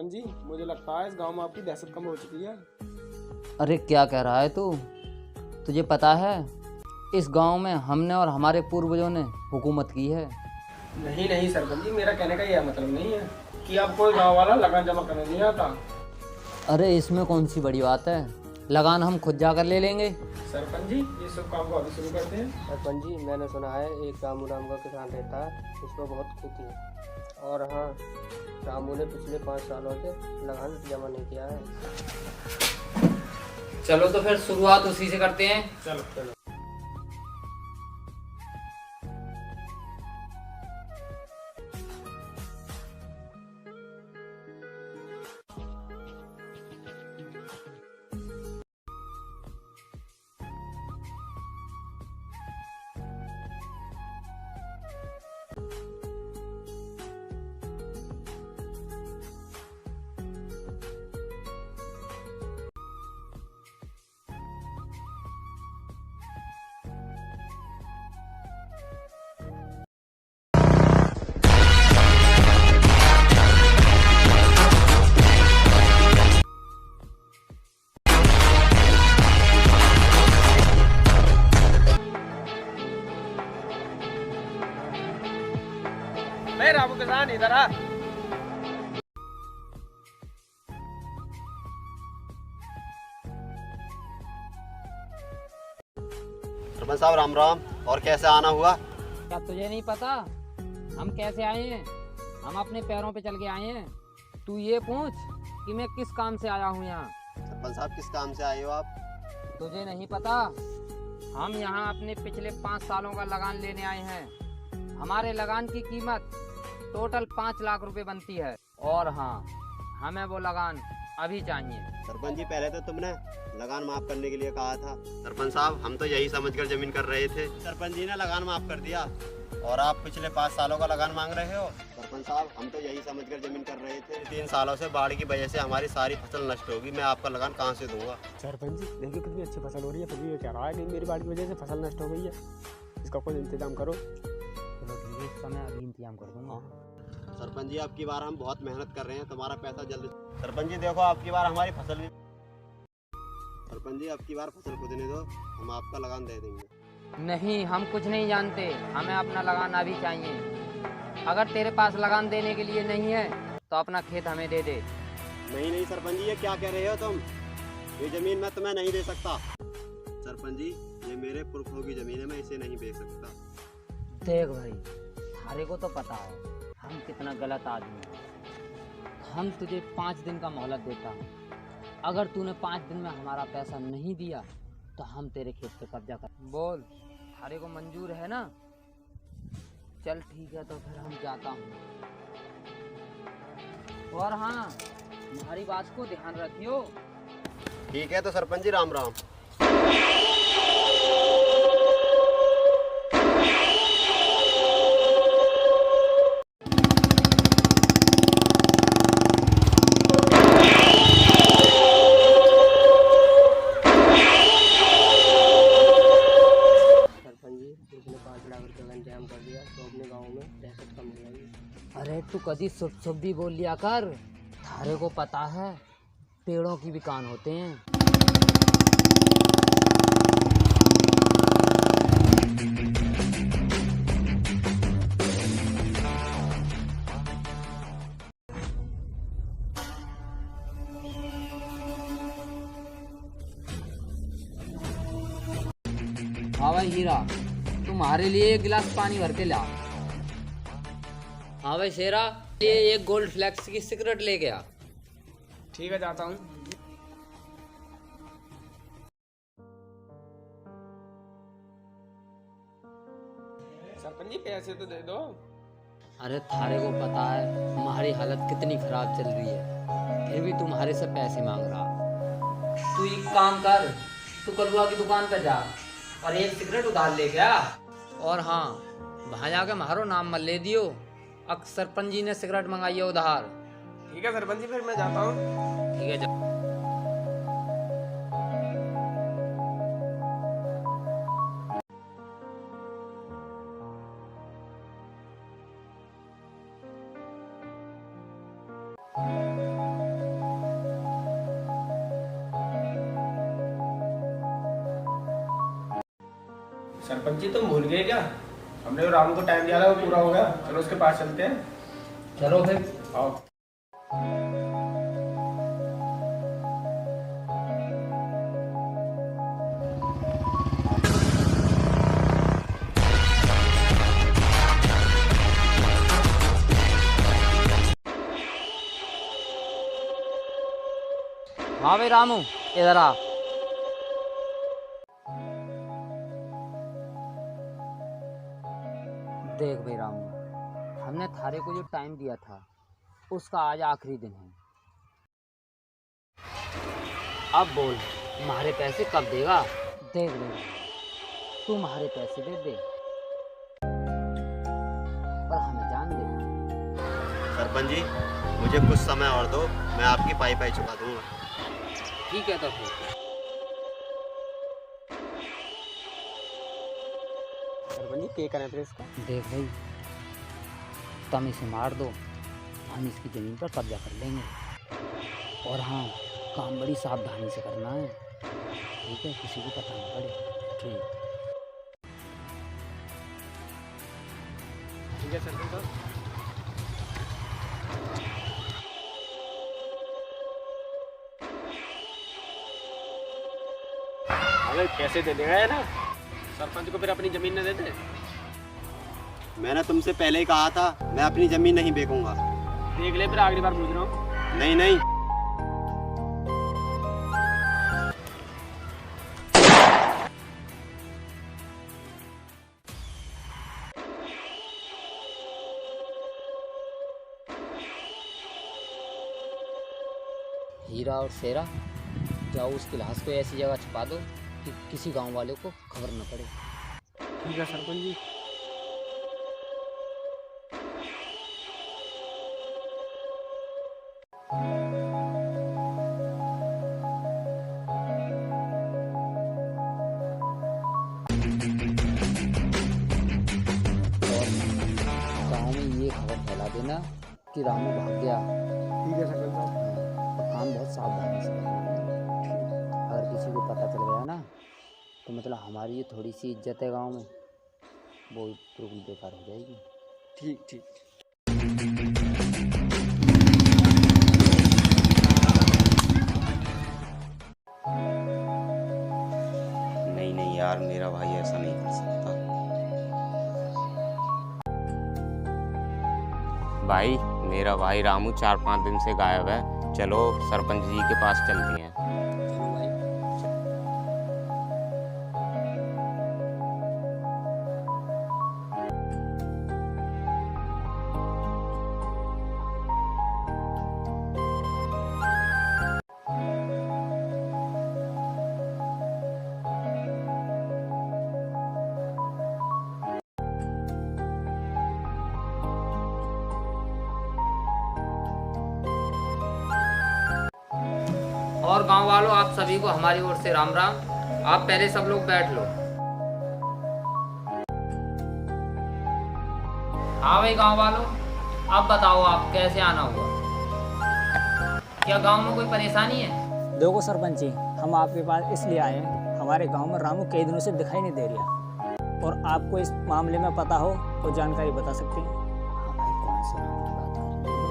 सरपंच जी, मुझे लगता है इस गांव में आपकी दहशत कम हो चुकी है। अरे क्या कह रहा है तू? तुझे पता है इस गांव में हमने और हमारे पूर्वजों ने हुकूमत की है। नहीं नहीं सरपंच जी, मेरा कहने का यह मतलब नहीं है कि आप कोई गांव वाला लगान जमा करने नहीं आता। अरे इसमें कौन सी बड़ी बात है, लगान हम खुद जाकर ले लेंगे। सरपंच जी, ये सब काम को अभी शुरू करते हैं। सरपंच जी, मैंने सुना है एक रामू नाम का किसान रहता है, उसको बहुत खेती है। और हाँ, रामू ने पिछले 5 सालों से लगान जमा नहीं किया है। चलो तो फिर शुरुआत उसी से करते हैं। चलो चलो। मैं रामू किसान इधर आ। सरपंच साहब राम राम। और कैसे आना हुआ? क्या तुझे नहीं पता हम कैसे आए हैं? हम अपने पैरों पे चल के आए हैं। तू ये पूछ कि मैं किस काम से आया हूँ यहाँ। सरपंच साहब किस काम से आए हो आप? तुझे नहीं पता, हम यहाँ अपने पिछले 5 सालों का लगान लेने आए हैं। हमारे लगान की कीमत टोटल 5 लाख रुपए बनती है। और हाँ, हमें वो लगान अभी चाहिए। सरपंच जी, पहले तो तुमने लगान माफ करने के लिए कहा था। सरपंच साहब, हम तो यही समझकर जमीन कर रहे थे। सरपंच जी ने लगान माफ कर दिया और आप पिछले 5 सालों का लगान मांग रहे हो। सरपंच साहब, हम तो यही समझकर जमीन कर रहे थे। 3 सालों से बाढ़ की वजह से हमारी सारी फसल नष्ट होगी, मैं आपका लगान कहाँ से दूंगा? सरपंच जी, देखिए कितनी अच्छी फसल हो रही है, फिर भी ये कह रहा है कि मेरी बाढ़ की वजह से फसल नष्ट हो गई है। इसका कोई इंतजाम करो। चलो ठीक है, इस समय अभी इंतजाम कर दूंगा। सरपंच जी, आपकी बार हम बहुत मेहनत कर रहे हैं, तुम्हारा पैसा जल्द। सरपंच जी देखो, आपकी बार हमारी फसल भी। सरपंच जी, आपकी बार फसल को देने दो, हम आपका लगान दे देंगे। नहीं, हम कुछ नहीं जानते, हमें अपना लगान अभी चाहिए। अगर तेरे पास लगान देने के लिए नहीं है तो अपना खेत हमें दे दे। नहीं नहीं सरपंच जी, ये क्या कह रहे हो तुम? ये जमीन मैं तुम्हें नहीं दे सकता। सरपंच जी, ये मेरे पुरखों की जमीन है, मैं इसे नहीं बेच सकता। देख भाई, थारे को तो पता है हम कितना गलत आदमी हैं। हम तुझे 5 दिन का मोहलत देता हूँ। अगर तूने 5 दिन में हमारा पैसा नहीं दिया तो हम तेरे खेत पे कब्जा कर। बोल, थारे को मंजूर है ना? चल ठीक है, तो फिर हम जाता हूँ। और हाँ, हमारी बात को ध्यान रखियो। ठीक है तो सरपंच जी, राम राम। सरपंच जी, उसने 5 लाख रुपये का इंतजाम कर दिया तो अपने गाँव में दहशत कम हो जाएगी। अरे तू कभी शुभ शुभ भी बोल लिया कर। थारे को पता है पेड़ों की भी कान होते हैं। हाँ भाई हीरा, तुम्हारे लिए 1 गिलास पानी भर के ला। हाँ भाई शेरा, ये एक गोल्ड फ्लेक्स की सिगरेट ले गया। ठीक है, जाता हूँ। सरपंच जी, पैसे तो दे दो। अरे थारे को पता है हमारी हालत कितनी खराब चल रही है, फिर भी तुम्हारे से पैसे मांग रहा। तू एक काम कर, तू कलुआ की दुकान पे जा और एक सिगरेट उधार ले गया। और हाँ, वहाँ जाके मारो नाम मत ले दियो, अक्सर सरपंच जी ने सिगरेट मंगाई है उधार। ठीक है सरपंच जी, फिर मैं जाता हूँ। ठीक है जा। सरपंच जी तुम भूल गए क्या? हमने जो रामू को टाइम दिया था वो पूरा हो गया। चलो उसके पास चलते हैं। चलो फिर। आओ। हाँ भाई रामू, इधर आ। देख भाई रामू, हमने थारे को जो टाइम दिया था उसका आज आखिरी दिन है। अब बोल, तुम्हारे पैसे कब देगा? देख भाई, तुम्हारे पैसे दे दे और हमें जान दे। सरपंच जी मुझे कुछ समय और दो, मैं आपकी पाई चुका दूंगा। ठीक है तो फिर। सरपंच जी क्या करें फिर इसका? देख भाई, तुम इसे मार दो, हम इसकी ज़मीन पर कब्जा कर लेंगे। और हाँ, काम बड़ी सावधानी से करना है, ठीक है? किसी को पता नहीं पड़े। ठीक ठीक है सरपंच साहब। अगर पैसे दे देगा ना सरपंच को, फिर अपनी जमीन न दे दे। मैंने तुमसे पहले ही कहा था मैं अपनी जमीन नहीं बेचूंगा। देख ले फिर, आखिरी बार पूछ रहा हूँ। नहीं नहीं। हीरा और शेरा, जाओ उसकी लाश को ऐसी जगह छुपा दो कि किसी गांव वाले को खबर न पड़े। ठीक है सरपंच जी। गांव में ये खबर फैला देना कि रामू भाग गया। ठीक है सरपंच साहब। और काम बहुत सावधानी से करना है। अगर किसी को पता चल गया ना तो मतलब हमारी ये थोड़ी सी इज्जत है गांव में, वो बिल्कुल बेकार हो जाएगी। ठीक ठीक। नहीं नहीं यार, मेरा भाई ऐसा नहीं कर सकता। भाई, मेरा भाई रामू 4-5 दिन से गायब है। चलो सरपंच जी के पास चलते हैं। चलो भाई। और गांव वालों, आप सभी को हमारी ओर से राम राम। आप पहले सब लोग बैठ लो। हाँ भाई गांव वालों, आप बताओ आप कैसे आना हुआ? क्या गांव में कोई परेशानी है? देखो सरपंच जी, हम आपके पास इसलिए आए हैं, हमारे गांव में रामू कई दिनों से दिखाई नहीं दे रहा, और आपको इस मामले में पता हो तो जानकारी बता सकते हैं। हाँ भाई, कौन से रामू की बात कर रहे हो?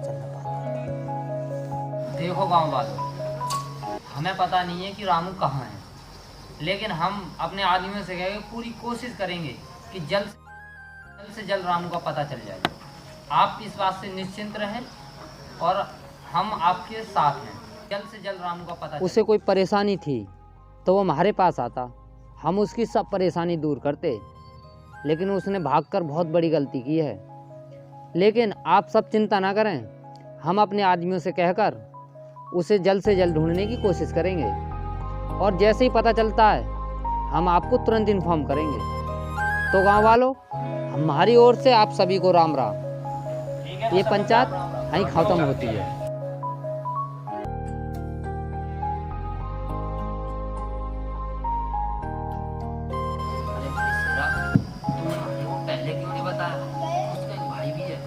चलना बात करते हैं। देखो गांव वालों, हमें पता नहीं है कि रामू कहाँ है, लेकिन हम अपने आदमियों से कह के पूरी कोशिश करेंगे कि जल्द से जल्द रामू का पता चल जाए। आप इस बात से निश्चिंत रहें और हम आपके साथ हैं। जल्द से जल्द रामू का पता। उसे कोई परेशानी थी तो वो हमारे पास आता, हम उसकी सब परेशानी दूर करते, लेकिन उसने भागकर बहुत बड़ी गलती की है। लेकिन आप सब चिंता ना करें, हम अपने आदमियों से कहकर उसे जल्द से जल्द ढूंढने की कोशिश करेंगे, और जैसे ही पता चलता है हम आपको तुरंत इन्फॉर्म करेंगे। तो गांव वालों, हमारी ओर से आप सभी को राम राम। ये पंचायत यहीं खत्म होती है। अरे भाई शेरा, तुमने भाई को पहले क्यों नहीं बताया? उसका एक भाई भी है।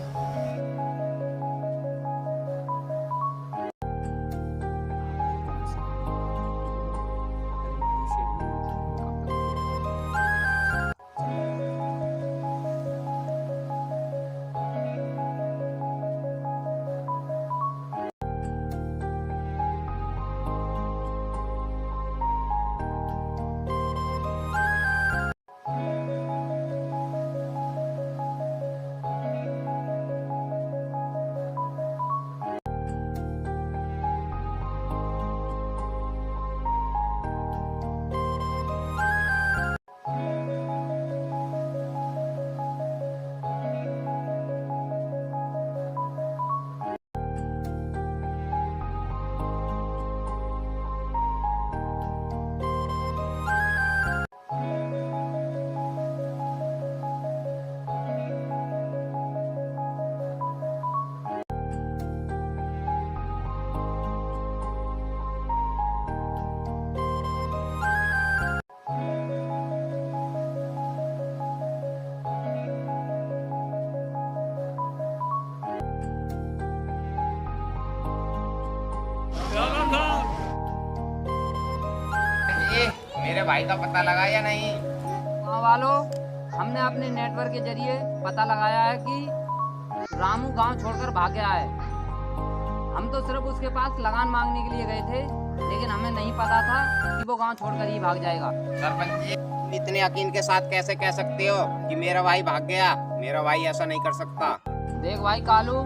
भाई का पता लगा या नहीं? गाँव वालों, हमने अपने नेटवर्क के जरिए पता लगाया है कि रामू गांव छोड़कर भाग गया है। हम तो सिर्फ उसके पास लगान मांगने के लिए गए थे, लेकिन हमें नहीं पता था कि वो गांव छोड़कर ही भाग जाएगा। सरपंच जी, तुम इतने यकीन के साथ कैसे कह सकते हो कि मेरा भाई भाग गया? मेरा भाई ऐसा नहीं कर सकता। देख भाई कालू,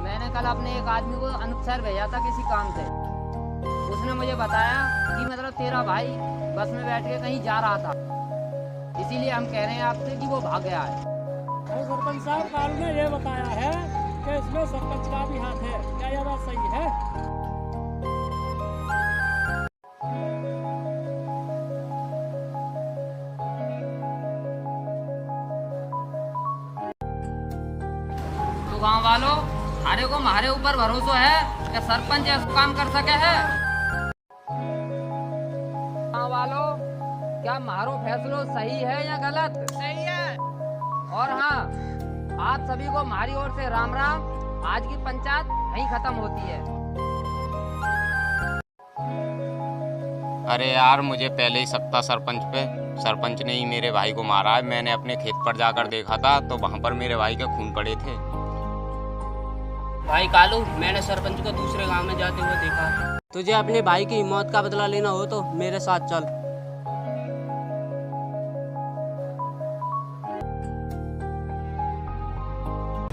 मैंने कल अपने एक आदमी को अनूपशहर भेजा था किसी काम से। उसने मुझे बताया कि मतलब तेरा भाई बस में बैठ के कहीं जा रहा था, इसीलिए हम कह रहे हैं आपसे कि वो भाग गया है। सरपंच साहब, कालू ने ये बताया है कि इसमें सरपंच का भी हाथ है। क्या यह बात सही है? तो गांव वालों, हमारे को हमारे ऊपर भरोसा है कि सरपंच ऐसा काम कर सके है। गांव वालों, क्या मारो फैसलो सही है या गलत? सही है। और हाँ, आप सभी को हमारी ओर से राम राम। आज की पंचायत यहीं खत्म होती है। अरे यार, मुझे पहले ही शक था सरपंच पे। सरपंच ने ही मेरे भाई को मारा है। मैंने अपने खेत पर जाकर देखा था तो वहाँ पर मेरे भाई के खून पड़े थे। भाई कालू, मैंने सरपंच को दूसरे गांव में जाते हुए देखा। तुझे अपने भाई की मौत का बदला लेना हो तो मेरे साथ चल।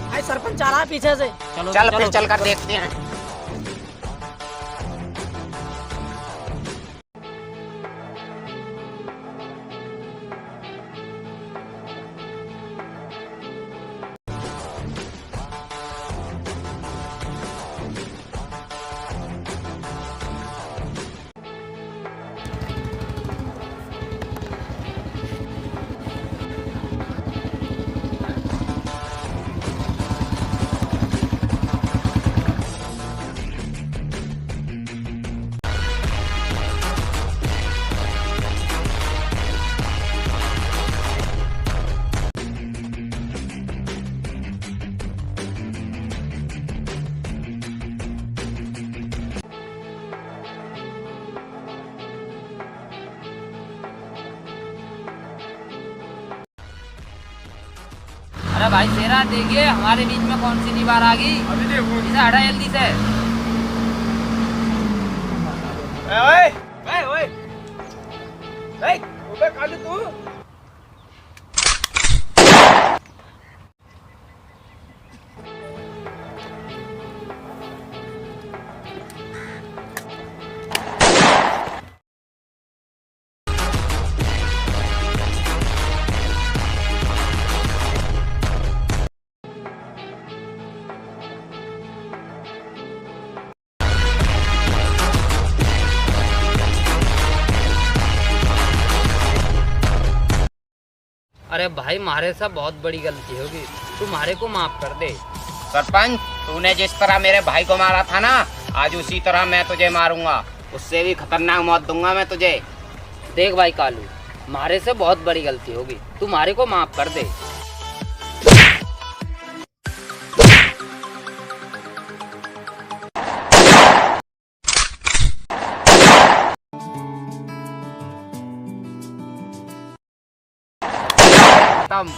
भाई सरपंच आ रहा है पीछे से। चलो चल फिर चल कर देखते हैं। अरे भाई शेरा, देखिए हमारे बीच में कौन सी दीवार आ गई। इसे हटा जल्दी से। कालू तू अरे भाई, हमारे से बहुत बड़ी गलती होगी, तुम्हारे को माफ कर दे। सरपंच, तूने जिस तरह मेरे भाई को मारा था ना, आज उसी तरह मैं तुझे मारूंगा। उससे भी खतरनाक मौत दूंगा मैं तुझे। देख भाई कालू, हमारे से बहुत बड़ी गलती होगी, तुम्हारे को माफ कर दे। खत्म।